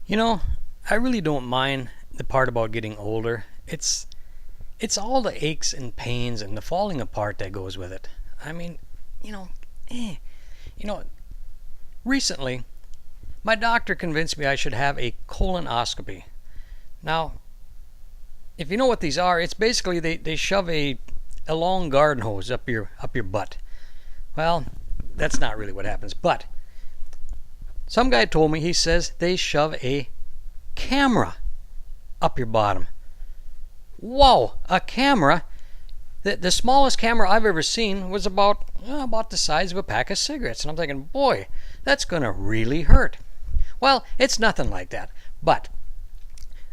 You know, I really don't mind the part about getting older. It's all the aches and pains and the falling apart that goes with it. I mean, you know, eh. You know, recently my doctor convinced me I should have a colonoscopy. Now, if you know what these are, it's basically they shove a long garden hose up your butt. Well, that's not really what happens, but some guy told me, he says they shove a camera up your bottom. Whoa, a camera? The smallest camera I've ever seen was about the size of a pack of cigarettes. And I'm thinking, boy, that's going to really hurt. Well, it's nothing like that. But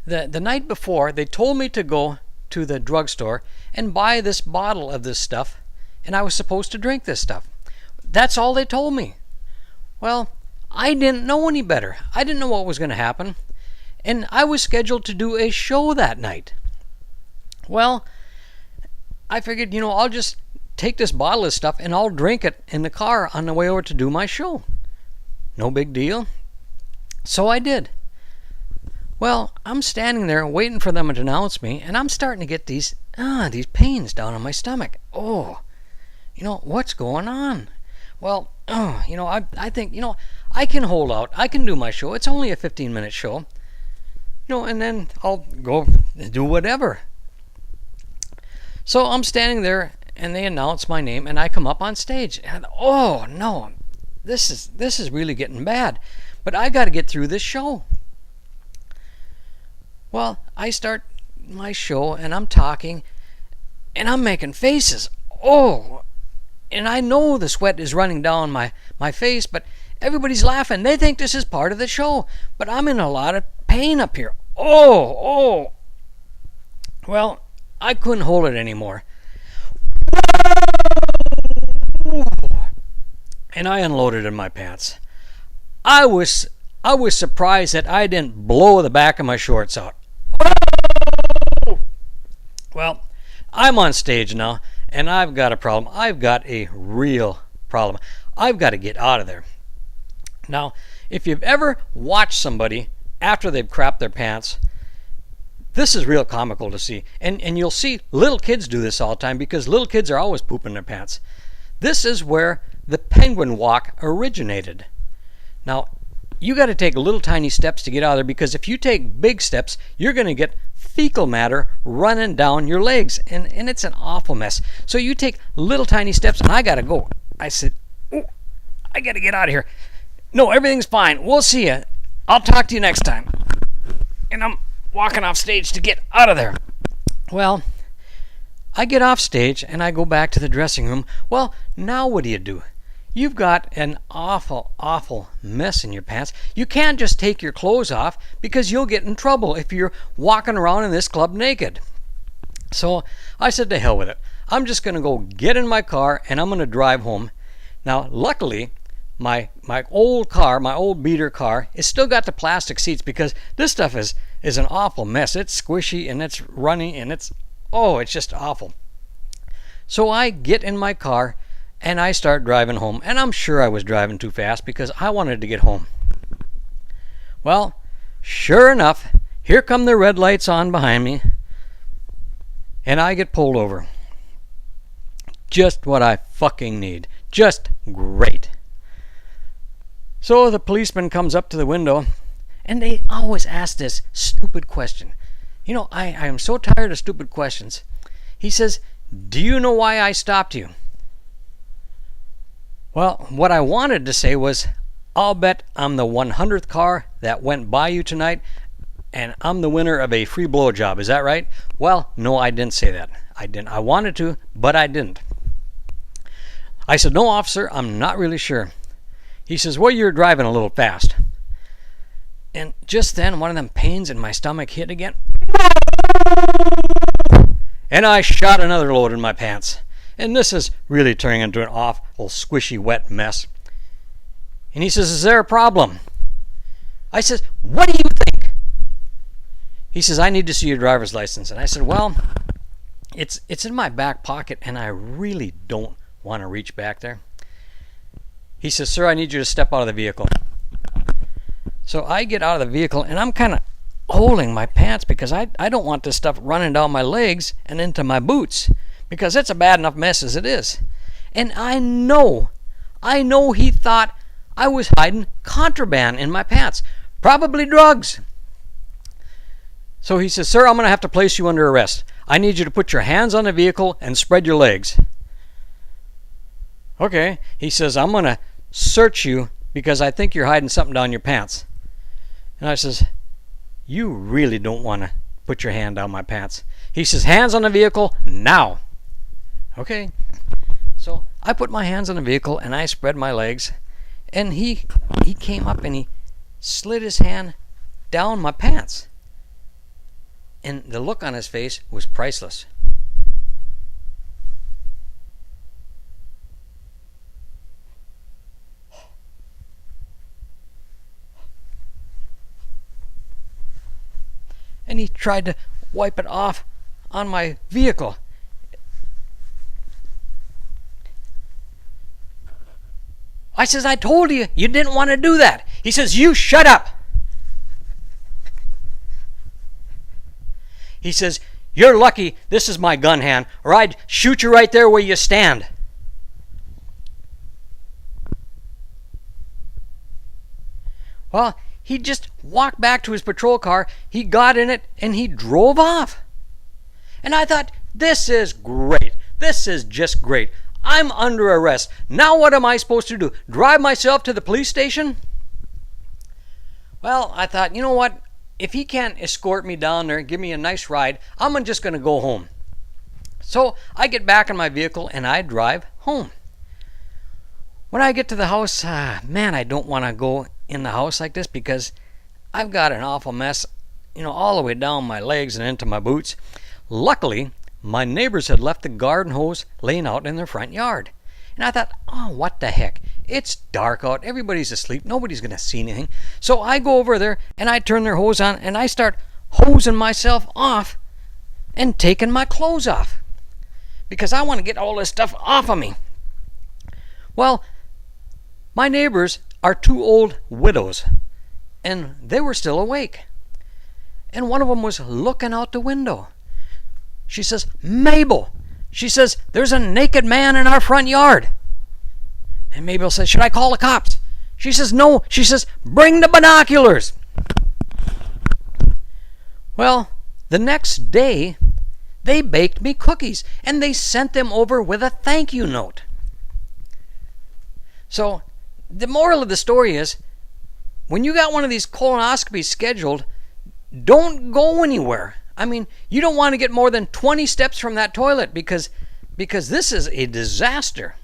the night before, they told me to go to the drugstore and buy this bottle of this stuff, and I was supposed to drink this stuff. That's all they told me. Well, I didn't know any better. I didn't know what was going to happen. And I was scheduled to do a show that night. Well, I figured, I'll just take this bottle of stuff and I'll drink it in the car on the way over to do my show. No big deal. So I did. Well, I'm standing there waiting for them to announce me, and I'm starting to get these pains down in my stomach. Oh, what's going on? Well, I think, I can hold out. I can do my show. It's only a 15-minute show. And then I'll go do whatever. So I'm standing there, and they announce my name, and I come up on stage. And oh no, this is really getting bad. But I got to get through this show. Well, I start my show, and I'm talking, and I'm making faces. Oh, and I know the sweat is running down my face, but everybody's laughing. They think this is part of the show, but I'm in a lot of pain up here. Oh. Well, I couldn't hold it anymore. And I unloaded in my pants. I was surprised that I didn't blow the back of my shorts out. Well, I'm on stage now, and I've got a problem. I've got a real problem. I've got to get out of there. Now, if you've ever watched somebody after they've crapped their pants, this is real comical to see. And you'll see little kids do this all the time, because little kids are always pooping their pants. This is where the penguin walk originated. Now, you got to take little tiny steps to get out of there, because if you take big steps, you're going to get fecal matter running down your legs, and it's an awful mess. So you take little tiny steps, and I got to go. I said, I got to get out of here. No, everything's fine. We'll see you. I'll talk to you next time. And I'm walking off stage to get out of there. Well, I get off stage and I go back to the dressing room. Well, now what do? You've got an awful, awful mess in your pants. You can't just take your clothes off, because you'll get in trouble if you're walking around in this club naked. So I said, to hell with it. I'm just going to go get in my car and I'm going to drive home. Now, luckily, my old car, my old beater car, it's still got the plastic seats, because this stuff is an awful mess. It's squishy and it's runny and it's just awful. So I get in my car and I start driving home, and I'm sure I was driving too fast because I wanted to get home. Well, sure enough, here come the red lights on behind me, and I get pulled over. Just what I fucking need. Just great. So the policeman comes up to the window, and they always ask this stupid question. I am so tired of stupid questions. He says, "Do you know why I stopped you?" Well, what I wanted to say was, "I'll bet I'm the 100th car that went by you tonight, and I'm the winner of a free blowjob. Is that right?" Well, no, I didn't say that. I didn't. I wanted to, but I didn't. I said, "No, officer, I'm not really sure." He says, "Well, you're driving a little fast." And just then, one of them pains in my stomach hit again. And I shot another load in my pants. And this is really turning into an awful, squishy, wet mess. And he says, "Is there a problem?" I says, "What do you think?" He says, "I need to see your driver's license." And I said, "Well, it's in my back pocket, and I really don't want to reach back there." He says, "Sir, I need you to step out of the vehicle." So I get out of the vehicle and I'm kind of holding my pants because I don't want this stuff running down my legs and into my boots, because it's a bad enough mess as it is. And I know he thought I was hiding contraband in my pants, probably drugs. So he says, "Sir, I'm going to have to place you under arrest. I need you to put your hands on the vehicle and spread your legs." Okay. He says, "I'm going to search you because I think you're hiding something down your pants." And I says, "You really don't want to put your hand down my pants." He says, "Hands on the vehicle now." Okay. So I put my hands on the vehicle and I spread my legs, and he came up and he slid his hand down my pants. And the look on his face was priceless. And he tried to wipe it off on my vehicle. I says, "I told you didn't want to do that." He says, "You shut up." He says, "You're lucky this is my gun hand, or I'd shoot you right there where you stand." Well, he just walked back to his patrol car, he got in it, and he drove off. And I thought, this is great. This is just great. I'm under arrest. Now what am I supposed to do? Drive myself to the police station? Well, I thought, you know what? If he can't escort me down there and give me a nice ride, I'm just going to go home. So I get back in my vehicle and I drive home. When I get to the house, man, I don't want to go in the house like this because I've got an awful mess, all the way down my legs and into my boots. Luckily, my neighbors had left the garden hose laying out in their front yard. And I thought, oh, what the heck? It's dark out. Everybody's asleep. Nobody's going to see anything. So I go over there and I turn their hose on and I start hosing myself off and taking my clothes off because I want to get all this stuff off of me. Well, my neighbors are two old widows and they were still awake. And one of them was looking out the window. She says, "Mabel," she says, "there's a naked man in our front yard." And Mabel says, "Should I call the cops?" She says, "No." She says, "Bring the binoculars." Well, the next day, they baked me cookies and they sent them over with a thank you note. So the moral of the story is, when you got one of these colonoscopies scheduled, don't go anywhere. I mean, you don't want to get more than 20 steps from that toilet because this is a disaster.